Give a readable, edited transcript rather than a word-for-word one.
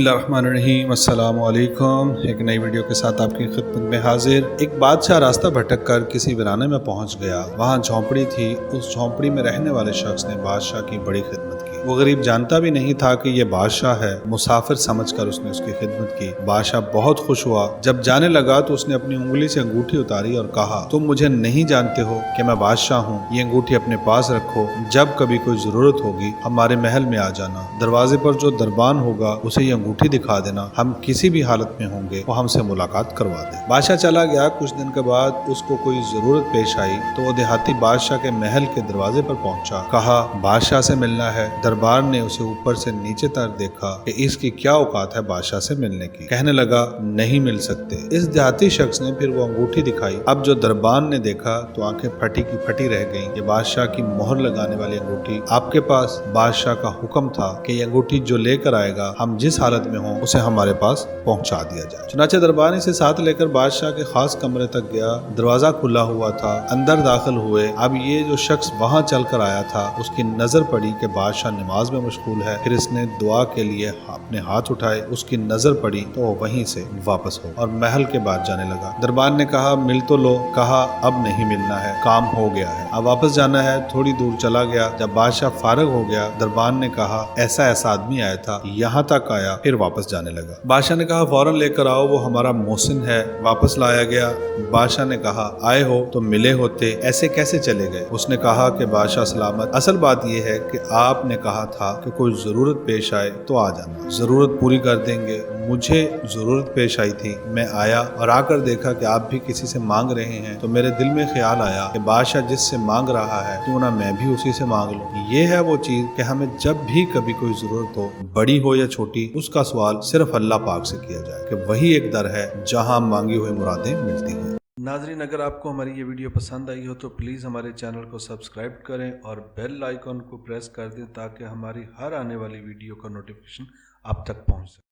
बिस्मिल्लाहिर्रहमानिर्रहीम, अस्सलामु अलैकुम। एक नई वीडियो के साथ आपकी खिदमत में हाजिर। एक बादशाह रास्ता भटक कर किसी वीराने में पहुंच गया। वहां झोंपड़ी थी। उस झोंपड़ी में रहने वाले शख्स ने बादशाह की बड़ी खिदमत की। वो गरीब जानता भी नहीं था कि ये बादशाह है। मुसाफिर समझकर उसने उसकी खिदमत की। बादशाह बहुत खुश हुआ। जब जाने लगा तो उसने अपनी उंगली से अंगूठी उतारी और कहा, तुम मुझे नहीं जानते हो कि मैं बादशाह हूँ। ये अंगूठी अपने पास रखो, जब कभी कोई जरूरत होगी हमारे महल में आ जाना। दरवाजे पर जो दरबान होगा उसे ये अंगूठी दिखा देना। हम किसी भी हालत में होंगे वो हमसे मुलाकात करवा दे। बादशाह चला गया। कुछ दिन के बाद उसको कोई जरूरत पेश आई तो वो देहाती बादशाह के महल के दरवाजे पर पहुंचा। कहा, बादशाह से मिलना है। दरबार ने उसे ऊपर से नीचे तक देखा कि इसकी क्या औकात है बादशाह से मिलने की। कहने लगा, नहीं मिल सकते। इस देहाती शख्स ने फिर वो अंगूठी दिखाई। अब जो दरबान ने देखा तो आंखें फटी की फटी रह गईं। ये बादशाह की मोहर लगाने वाली अंगूठी आपके पास बादशाह का हुक्म था कि ये अंगूठी जो लेकर आएगा हम जिस हालत में हों उसे हमारे पास पहुंचा दिया जाए। चुनाचे दरबार इसे साथ लेकर बादशाह के खास कमरे तक गया। दरवाजा खुला हुआ था। अंदर दाखिल हुए। अब ये जो शख्स वहां चल कर आया था उसकी नजर पड़ी कि बादशाह नमाज में मशगूल है। फिर इसने दुआ के लिए अपने हाथ उठाए। उसकी नजर पड़ी तो वो वहीं से वापस हो और महल के बाद जाने लगा। दरबार ने कहा, मिल तो लो। कहा, अब नहीं मिलना है, काम हो गया है, अब वापस जाना है। थोड़ी दूर चला गया। जब बादशाह फारग हो गया, दरबार ने कहा, ऐसा आदमी आया था, यहाँ तक आया, फिर वापस जाने लगा। बादशाह ने कहा, फौरन लेकर आओ, वो हमारा मोहसिन है। वापस लाया गया। बादशाह ने कहा, आए हो तो मिले होते, ऐसे कैसे चले गए? उसने कहा कि बादशाह सलामत, असल बात यह है कि आपने कहा था कि कोई जरूरत पेश आए तो आ जाना, जरूरत पूरी कर देंगे। मुझे जरूरत पेश आई थी, मैं आया और आकर देखा कि आप भी किसी से मांग रहे हैं तो मेरे दिल में ख्याल आया कि बादशाह जिससे मांग रहा है क्यों ना मैं भी उसी से मांग लूं। ये है वो चीज कि हमें जब भी कभी कोई जरूरत हो, बड़ी हो या छोटी, उसका सवाल सिर्फ अल्लाह पाक से किया जाए कि वही एक दर है जहां मांगी हुई मुरादें मिलती हैं। नाज़रीन, अगर आपको हमारी ये वीडियो पसंद आई हो तो प्लीज़ हमारे चैनल को सब्सक्राइब करें और बेल आइकन को प्रेस कर दें ताकि हमारी हर आने वाली वीडियो का नोटिफिकेशन आप तक पहुंच सके।